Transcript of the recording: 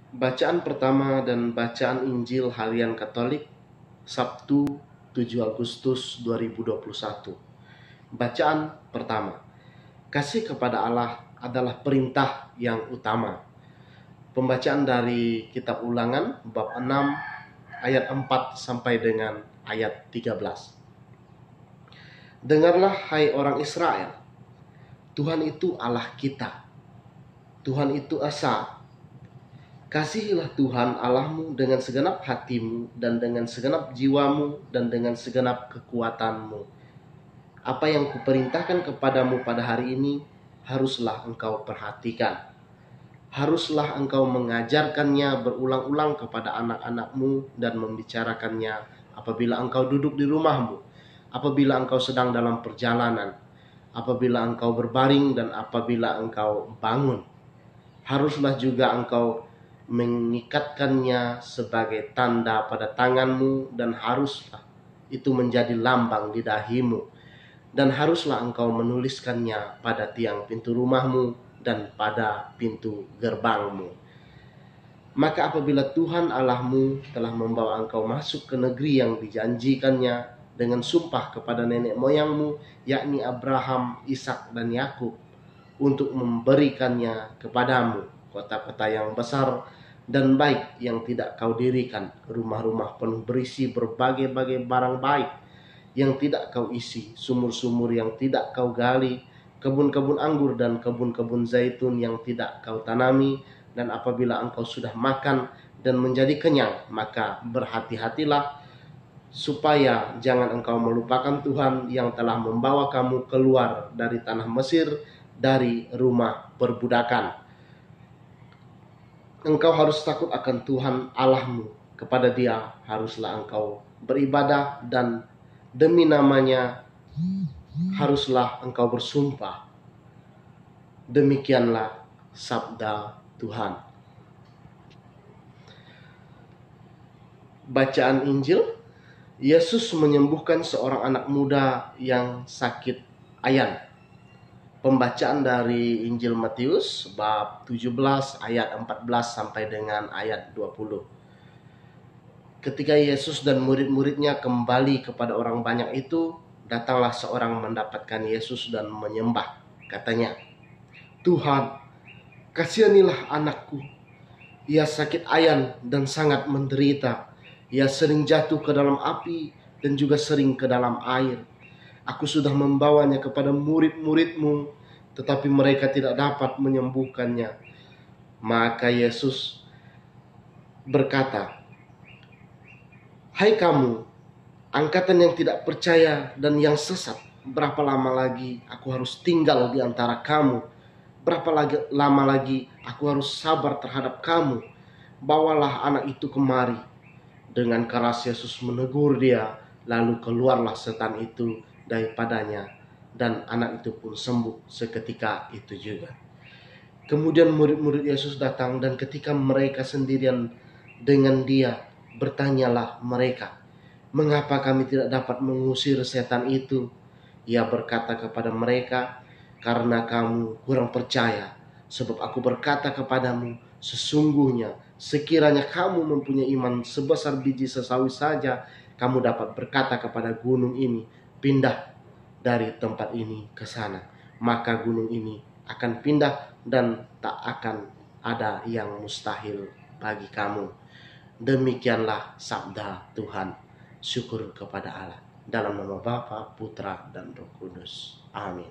Bacaan pertama dan bacaan Injil Harian Katolik Sabtu 7 Agustus 2021. Bacaan pertama. Kasih kepada Allah adalah perintah yang utama. Pembacaan dari kitab Ulangan bab 6 ayat 4 sampai dengan ayat 13. Dengarlah hai orang Israel, Tuhan itu Allah kita. Tuhan itu Esa. Kasihilah Tuhan Allahmu dengan segenap hatimu dan dengan segenap jiwamu dan dengan segenap kekuatanmu. Apa yang kuperintahkan kepadamu pada hari ini haruslah engkau perhatikan. Haruslah engkau mengajarkannya berulang-ulang kepada anak-anakmu dan membicarakannya apabila engkau duduk di rumahmu, apabila engkau sedang dalam perjalanan, apabila engkau berbaring dan apabila engkau bangun. Haruslah juga engkau mengikatkannya sebagai tanda pada tanganmu dan haruslah itu menjadi lambang di dahimu, dan haruslah engkau menuliskannya pada tiang pintu rumahmu dan pada pintu gerbangmu. Maka apabila Tuhan Allahmu telah membawa engkau masuk ke negeri yang dijanjikannya dengan sumpah kepada nenek moyangmu, yakni Abraham, Ishak dan Yakub, untuk memberikannya kepadamu kota-kota yang besar dan baik yang tidak kau dirikan, rumah-rumah penuh berisi berbagai-bagai barang baik yang tidak kau isi, sumur-sumur yang tidak kau gali, kebun-kebun anggur dan kebun-kebun zaitun yang tidak kau tanami. Dan apabila engkau sudah makan dan menjadi kenyang, maka berhati-hatilah supaya jangan engkau melupakan Tuhan yang telah membawa kamu keluar dari tanah Mesir, dari rumah perbudakan. Engkau harus takut akan Tuhan Allahmu, kepada Dia haruslah engkau beribadah dan demi namanya haruslah engkau bersumpah. Demikianlah sabda Tuhan. Bacaan Injil. Yesus menyembuhkan seorang anak muda yang sakit ayan. Pembacaan dari Injil Matius bab 17 ayat 14 sampai dengan ayat 20. Ketika Yesus dan murid-muridnya kembali kepada orang banyak itu, datanglah seorang mendapatkan Yesus dan menyembah. Katanya, "Tuhan, kasihanilah anakku. Ia sakit ayan dan sangat menderita. Ia sering jatuh ke dalam api dan juga sering ke dalam air. Aku sudah membawanya kepada murid-muridmu, tetapi mereka tidak dapat menyembuhkannya." Maka Yesus berkata, "Hai kamu, angkatan yang tidak percaya dan yang sesat, berapa lama lagi aku harus tinggal di antara kamu? Berapa lama lagi aku harus sabar terhadap kamu? Bawalah anak itu kemari." Dengan keras Yesus menegur dia, lalu keluarlah setan itu daripadanya, dan anak itu pun sembuh seketika itu juga. Kemudian murid-murid Yesus datang, dan ketika mereka sendirian dengan dia, bertanyalah mereka, "Mengapa kami tidak dapat mengusir setan itu?" Ia berkata kepada mereka, "Karena kamu kurang percaya. Sebab aku berkata kepadamu, sesungguhnya sekiranya kamu mempunyai iman sebesar biji sesawi saja, kamu dapat berkata kepada gunung ini, 'Pindah dari tempat ini ke sana.' Maka gunung ini akan pindah dan tak akan ada yang mustahil bagi kamu." Demikianlah sabda Tuhan. Syukur kepada Allah. Dalam nama Bapa, Putra, dan Roh Kudus. Amin.